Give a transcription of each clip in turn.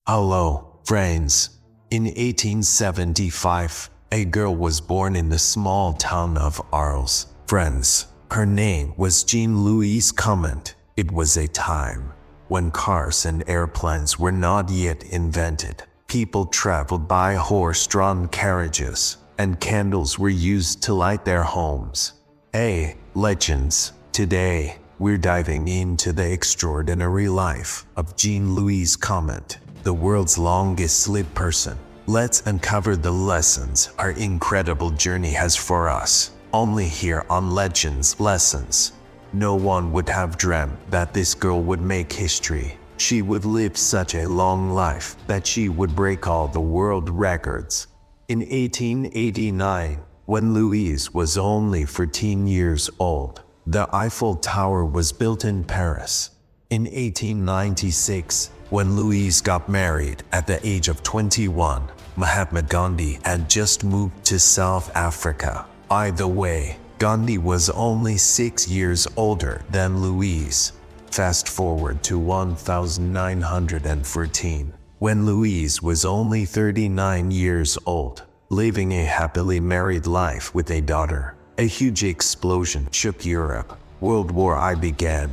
Hello, friends. In 1875, a girl was born in the small town of Arles, France. Her name was Jean Louise Calment. It was a time when cars and airplanes were not yet invented. People traveled by horse-drawn carriages, and candles were used to light their homes. Hey, legends! Today, we're diving into the extraordinary life of Jean Louise Calment, the world's longest-lived person. Let's uncover the lessons our incredible journey has for us, only here on Legends Lessons. No one would have dreamt that this girl would make history. She would live such a long life that she would break all the world records. In 1889, when Louise was only 14 years old, the Eiffel Tower was built in Paris. In 1896, when Louise got married at the age of 21, Mahatma Gandhi had just moved to South Africa. Either way, Gandhi was only 6 years older than Louise. Fast forward to 1914, when Louise was only 39 years old, living a happily married life with a daughter. A huge explosion shook Europe. World War I began.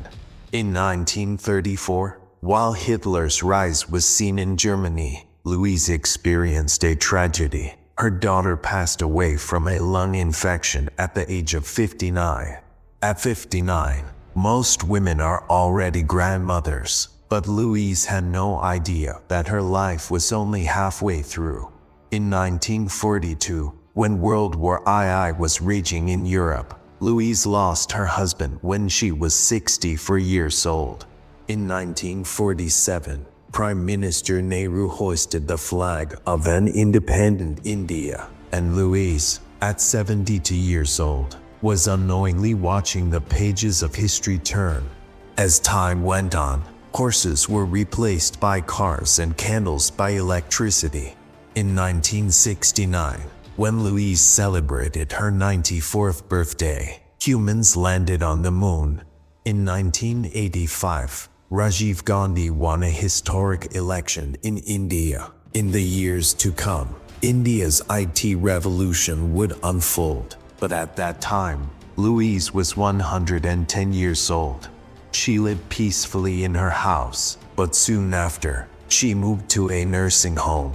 In 1934, while Hitler's rise was seen in Germany, Louise experienced a tragedy. Her daughter passed away from a lung infection at the age of 59. At 59, most women are already grandmothers, but Louise had no idea that her life was only halfway through. In 1942, when World War II was raging in Europe, Louise lost her husband when she was 64 years old. In 1947, Prime Minister Nehru hoisted the flag of an independent India, and Louise, at 72 years old, was unknowingly watching the pages of history turn. As time went on, horses were replaced by cars and candles by electricity. In 1969, when Louise celebrated her 94th birthday, humans landed on the moon. In 1985, Rajiv Gandhi won a historic election in India. In the years to come, India's IT revolution would unfold. But at that time, Louise was 110 years old. She lived peacefully in her house, but soon after, she moved to a nursing home.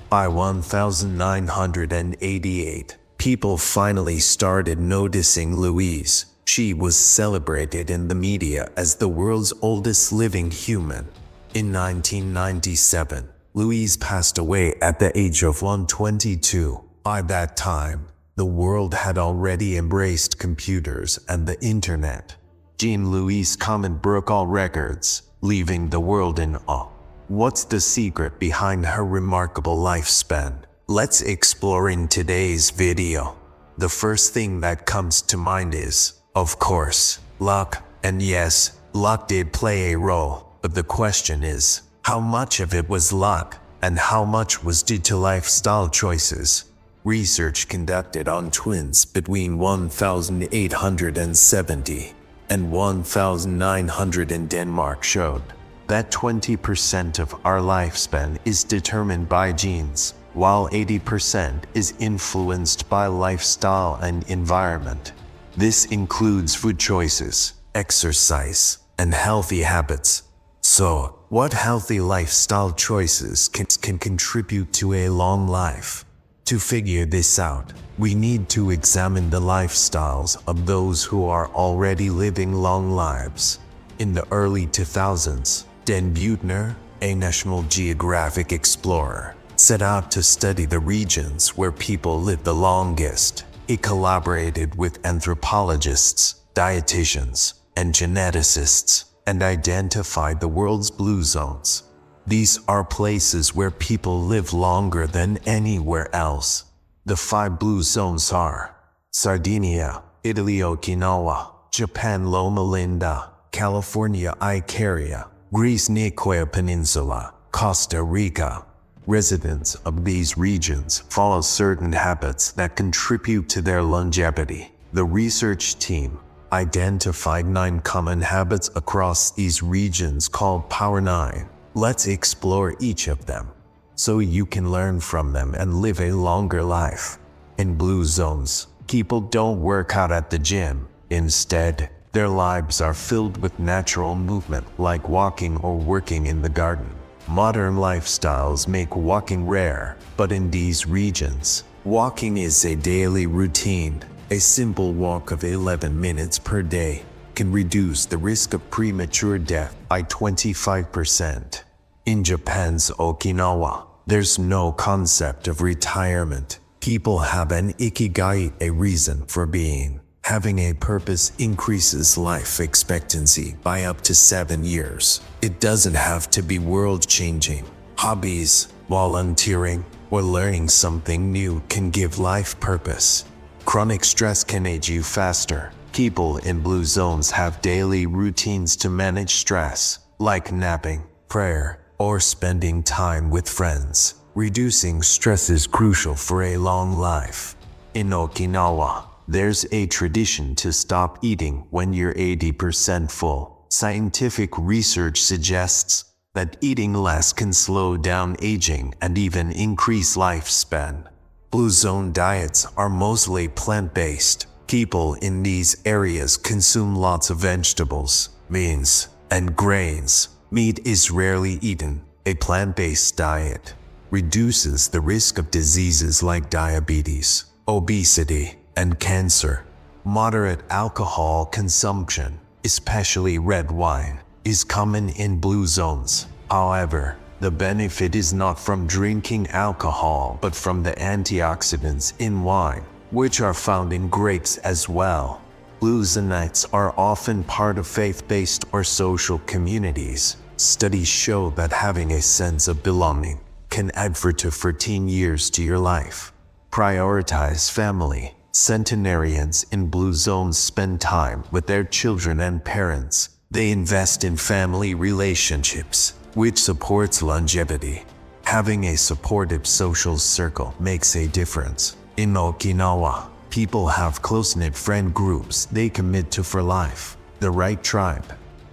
By 1988, people finally started noticing Louise. She was celebrated in the media as the world's oldest living human. In 1997, Louise passed away at the age of 122. By that time, the world had already embraced computers and the internet. Jean Louise Calment broke all records, leaving the world in awe. What's the secret behind her remarkable lifespan? Let's explore in today's video. The first thing that comes to mind is, of course, luck. And yes, luck did play a role, but the question is, how much of it was luck, and how much was due to lifestyle choices? Research conducted on twins between 1870 and 1900 in Denmark showed that 20% of our lifespan is determined by genes, while 80% is influenced by lifestyle and environment. This includes food choices, exercise, and healthy habits. So, what healthy lifestyle choices can contribute to a long life? To figure this out, we need to examine the lifestyles of those who are already living long lives. In the early 2000s, Dan Buettner, a National Geographic explorer, set out to study the regions where people live the longest. He collaborated with anthropologists, dietitians, and geneticists, and identified the world's blue zones. These are places where people live longer than anywhere else. The 5 blue zones are Sardinia, Italy Okinawa, Japan Loma Linda, California Icaria, Greece Nicoya Peninsula, Costa Rica. Residents of these regions follow certain habits that contribute to their longevity. The research team identified 9 common habits across these regions called Power 9. Let's explore each of them, so you can learn from them and live a longer life. In blue zones, people don't work out at the gym. Instead, their lives are filled with natural movement, like walking or working in the garden. Modern lifestyles make walking rare, but in these regions, walking is a daily routine. A simple walk of 11 minutes per day can reduce the risk of premature death by 25%. In Japan's Okinawa, there's no concept of retirement. People have an ikigai, a reason for being. Having a purpose increases life expectancy by up to 7 years. It doesn't have to be world-changing. Hobbies, volunteering, or learning something new can give life purpose. Chronic stress can age you faster. People in blue zones have daily routines to manage stress, like napping, prayer, or spending time with friends. Reducing stress is crucial for a long life. In Okinawa, there's a tradition to stop eating when you're 80% full. Scientific research suggests that eating less can slow down aging and even increase lifespan. Blue zone diets are mostly plant-based. People in these areas consume lots of vegetables, beans, and grains. Meat is rarely eaten. A plant-based diet reduces the risk of diseases like diabetes, obesity, and cancer. Moderate alcohol consumption, especially red wine, is common in blue zones. However, the benefit is not from drinking alcohol but from the antioxidants in wine, which are found in grapes as well. Blue zonites are often part of faith-based or social communities. Studies show that having a sense of belonging can add 4 to 14 years to your life. Prioritize family. Centenarians in blue zones spend time with their children and parents. They invest in family relationships, which supports longevity. Having a supportive social circle makes a difference. In Okinawa, people have close-knit friend groups they commit to for life. The right tribe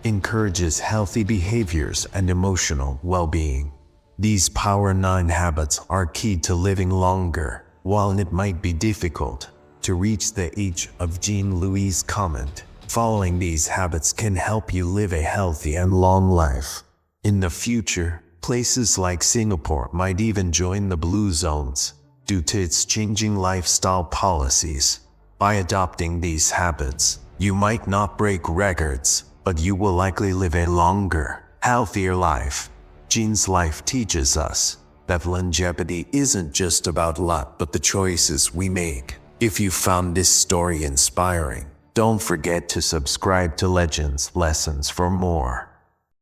encourages healthy behaviors and emotional well-being. These Power 9 habits are key to living longer. While it might be difficult to reach the age of Jean Louise Calment, following these habits can help you live a healthy and long life. In the future, places like Singapore might even join the blue zones due to its changing lifestyle policies. By adopting these habits, you might not break records, but you will likely live a longer, healthier life. Jean's life teaches us that longevity isn't just about luck but the choices we make. If you found this story inspiring, don't forget to subscribe to Legends Lessons for more.